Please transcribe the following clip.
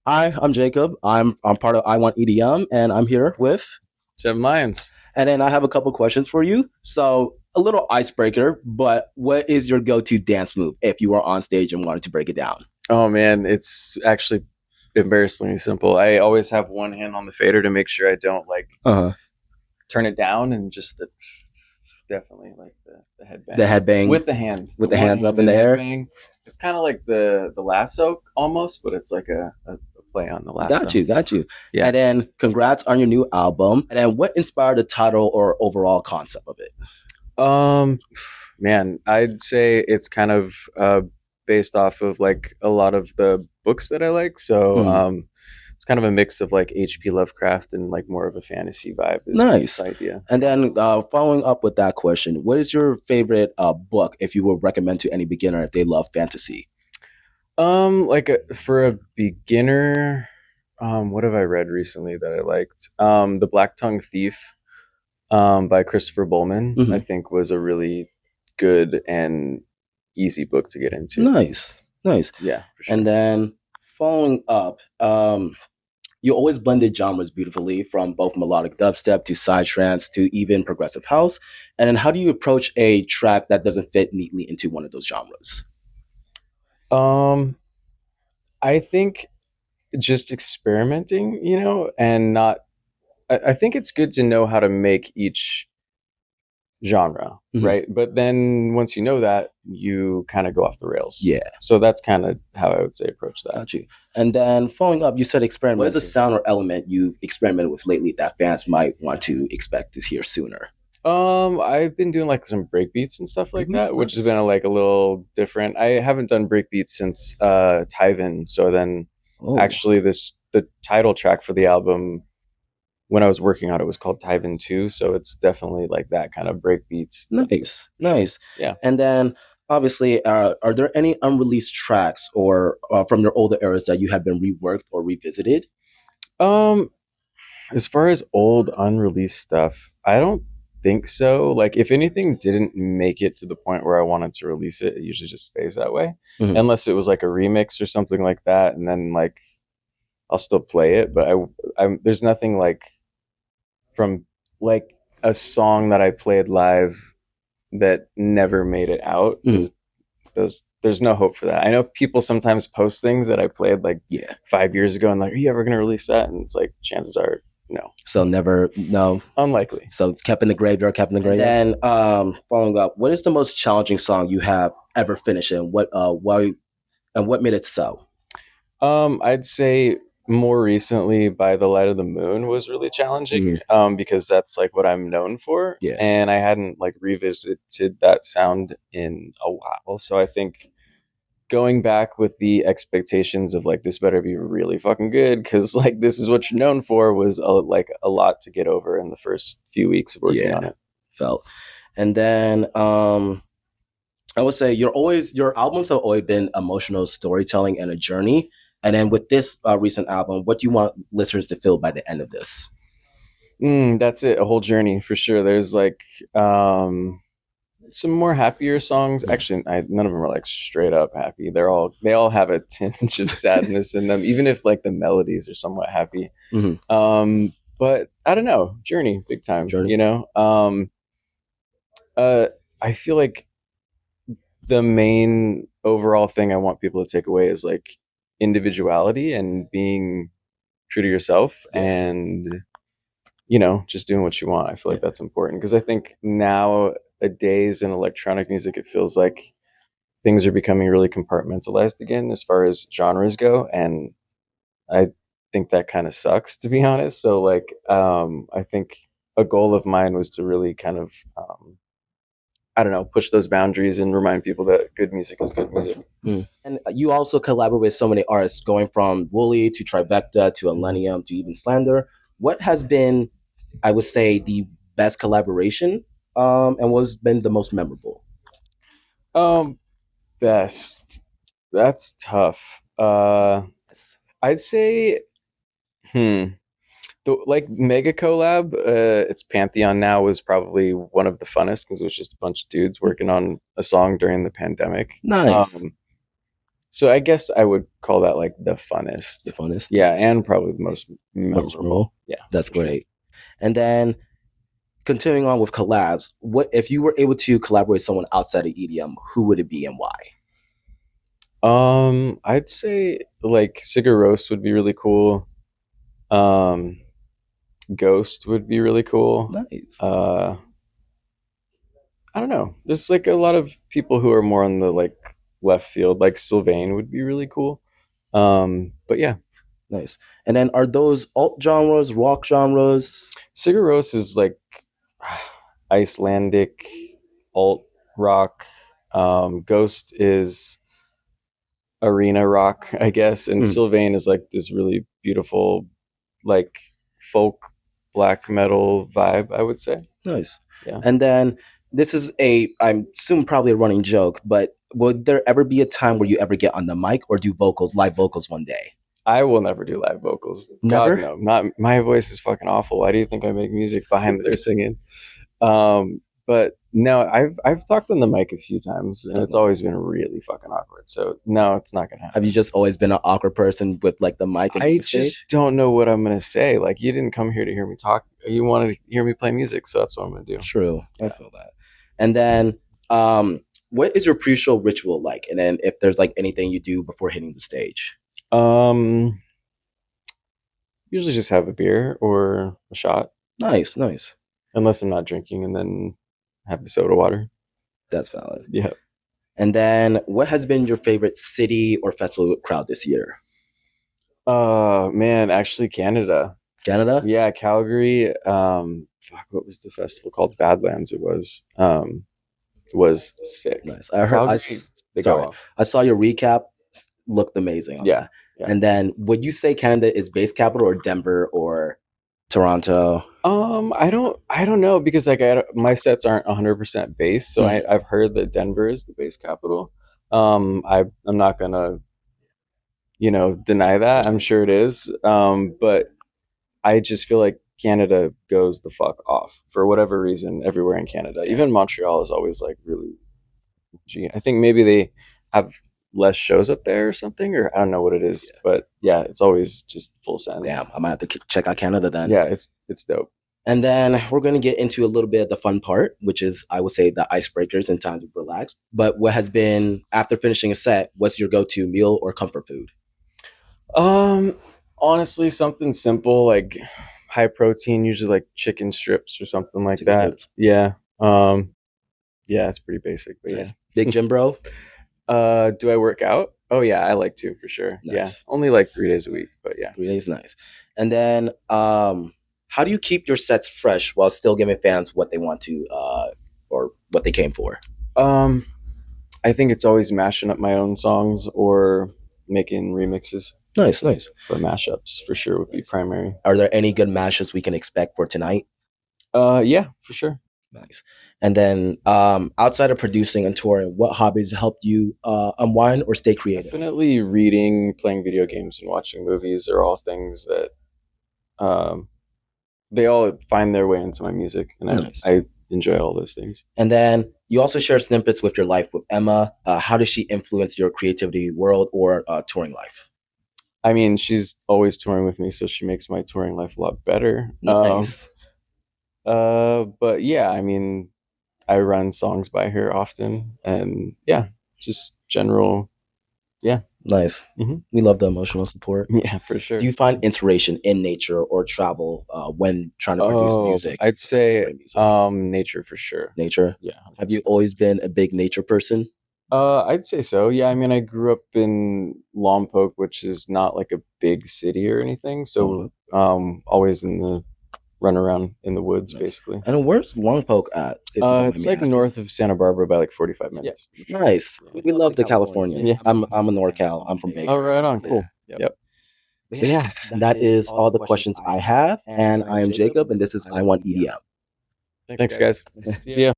Hi, I'm Jacob. I'm part of I Want EDM, and I'm here with. Seven Lions. And then I have a couple questions for you. So a little icebreaker, but what is your go-to dance move if you were on stage and wanted to break it down? Oh man, it's actually embarrassingly simple. I always have one hand on the fader to make sure I don't like Uh huh. turn it down, and just definitely like the The headbang headbang with the hand, with the the one hands up in handed the air. headbang. It's kind of like the lasso almost, but it's like a play on the Got lasso. you, got you. Yeah. And then congrats on your new album. And then what inspired the title or overall concept of it? Um, man, I'd say it's kind of based off of like a lot of the books that I like. So Hmm. it's kind of a mix of like H.P. Lovecraft and like more of a fantasy vibe is Nice. the idea. And then following up with that question, what is your favorite book if you would recommend to any beginner if they love fantasy? For a beginner, what have I read recently that I liked? The Black Tongue Thief, by Christopher Bowman, I Hmm. think was a really good and easy book to get into. Nice, nice. Yeah, for And sure. then following up, you always blended genres beautifully from both melodic dubstep to psytrance to even progressive house. And then how do you approach a track that doesn't fit neatly into one of those genres? Um, I think just experimenting, and not. I think it's good to know how to make each genre, Mhm. right? But then once you know that, you kind of go off the rails. Yeah, So that's kind of how I would say approach that. got you. And then following up, you said experiment. What is a sound or element you've experimented with lately that fans might want to expect to hear sooner? I've been doing like some break beats and stuff like Breakbeat? that, which Nice. has been like a little different. I haven't done break beats since Tyven. So then Oh, actually the title track for the album when I was working on it was called Tyven 2. So it's definitely like that kind of break beats, but nice, for sure. nice. Yeah. And then, obviously, are there any unreleased tracks or from your older eras that you have been reworked or revisited? Um, as far as old unreleased stuff, I don't think so. Like if anything didn't make it to the point where I wanted to release it, it usually just stays that way. Mhm. Unless it was like a remix or something like that, and then like I'll still play it, but there's nothing like from like a song that I played live that never made it out Mhm. is there's no hope for that. I know people sometimes post things that I played like Yeah. 5 years ago and like, are you ever gonna release that? And it's like chances are no. So never, no. Unlikely. So kept in the graveyard, kept in the graveyard. And then, following up, what is the most challenging song you have ever finished, and what made it so? I'd say more recently by the light of the moon was really challenging Mhm. because that's like what I'm known for, Yeah. and I hadn't like revisited that sound in a while. So I think going back with the expectations of like this better be really fucking good because like this is what you're known for was like a lot to get over in the first few weeks of working on Yeah. it. Felt. And then, I would say your albums have always been emotional storytelling and a journey. And then with this recent album, what do you want listeners to feel by the end of this? That's it, a whole journey for sure. There's like some more happier songs. Mhm. Actually, none of them are like straight up happy. They all have a tinge of sadness in them, even if like the melodies are somewhat happy. Mhm. But I don't know, journey, big time. Journey. Uh, I feel like the main overall thing I want people to take away is like individuality and being true to yourself Yeah. and just doing what you want. I feel Yeah. like that's important because I think nowadays in electronic music, it feels like things are becoming really compartmentalized again as far as genres go, and I think that kind of sucks to be honest. So like, I think a goal of mine was to really kind of, I don't know, push those boundaries and remind people that good music is good music. Mm. And you also collaborate with so many artists, going from Wooly to Trivecta to Millennium to even Slander. What has been, I would say, the best collaboration, and what's been the most memorable? Um, Best. That's tough. Yes. I'd say, hmm, the like mega collab. It's Pantheon now was probably one of the funnest because it was just a bunch of dudes working on a song during the pandemic. Nice. So I guess I would call that like the The funnest. funnest, Yeah, nice, and probably the most most memorable. memorable. Yeah, That's for sure. great. And then continuing on with collabs, what if you were able to collaborate with someone outside of EDM? Who would it be and why? I'd say like Sigur Rós would be really cool. Um, Ghost would be really cool. Nice, I don't know. There's like a lot of people who are more on the like left field, like Sylvain would be really cool. But yeah, nice. And then are those alt genres, rock genres? Sigur Rós is like Icelandic alt rock. Ghost is arena rock, I guess, and Mm, Sylvain is like this really beautiful, like folk black metal vibe. I would say, nice. yeah. And then this is I'm soon probably a running joke, but would there ever be a time where you ever get on the mic or do vocals, live vocals one day? I will never do live vocals. God Never? no, not my voice is fucking awful. Why do you think I make music behind there singing? But no, I've talked on the mic a few times, and it's always been really fucking awkward. So no, it's not gonna Have happen. you just always been an awkward person with like the mic and I the stage? just don't know what I'm gonna say. Like you didn't come here to hear me talk. You wanted to hear me play music, so that's what I'm gonna do. True, I Yeah. feel that. And then, what is your pre-show ritual like? And then, if there's like anything you do before hitting the stage? Um, Usually just have a beer or a shot, Nice, nice. unless I'm not drinking, and then have the soda water. That's valid. Yeah. And then, what has been your favorite city or festival crowd this year? Man, actually Canada. Canada. Yeah, Calgary. Fuck, what was the festival called? Badlands. Was sick. Nice. I heard. Calgary, they go Sorry, off. I saw your recap. Looked amazing on Yeah, that. yeah. And then, would you say Canada is base capital or Denver or Toronto? I don't know because like my sets aren't 100% base, so Mm, I've heard that Denver is the base capital. I'm not gonna deny that. I'm sure it is. But I just feel like Canada goes the fuck off for whatever reason everywhere in Canada. yeah, Even Montreal is always like really. Gee, I think maybe they have less shows up there or something, or I don't know what it is, yeah. but yeah, it's always just full send. Damn, I might have to check out Canada then. Yeah, it's dope. And then we're going to get into a little bit of the fun part, which is, I would say, the icebreakers and time to relax. But what has been, after finishing a set, what's your go to meal or comfort food? Um, Honestly, something simple like high protein, usually like chicken strips or something like Chicken that. strips. Yeah. Yeah, it's pretty basic, but Nice. Big Jim Bro? yeah. Do I work out? Oh yeah, I like to for sure. Yeah, Nice. only like 3 days a week, but yeah. 3 days, nice. And then, how do you keep your sets fresh while still giving fans what they want to, or what they came for? Um, I think it's always mashing up my own songs or making remixes, Nice, nice. but mashups for sure would be Nice. primary. Are there any good mashes we can expect for tonight? Yeah, for sure. Nice. And then, outside of producing and touring, what hobbies helped you unwind or stay creative? Definitely reading, playing video games, and watching movies are all things that um, they all find their way into my music, and Nice. I enjoy all those things. And then you also share snippets with your life with Emma. How does she influence your creativity world or touring life? I mean, she's always touring with me, so she makes my touring life a lot better. Nice. But yeah, I mean, I run songs by her often, and yeah, just general, yeah, Nice. Mhm. We love the emotional support. yeah, for sure. Do you find inspiration in nature or travel when trying to produce music? I'd say Create music? nature for sure. Nature. Yeah, Have you 100%. always been a big nature person? I'd say so. Yeah, I mean, I grew up in Lompoc, which is not like a big city or anything, so always in the run around in the woods, Nice. basically. And where's Longpoke at? If you don't mind It's me like asking? north of Santa Barbara by like 45 minutes. Nice. Yeah. We love the Californians. Yeah. I'm a NorCal. I'm from Bay Oh, Area. right on. Cool. Yeah. Yep. But yeah, that is all the questions I have. And I am Jacob, and this is I Want EDM. Thanks, guys. See ya.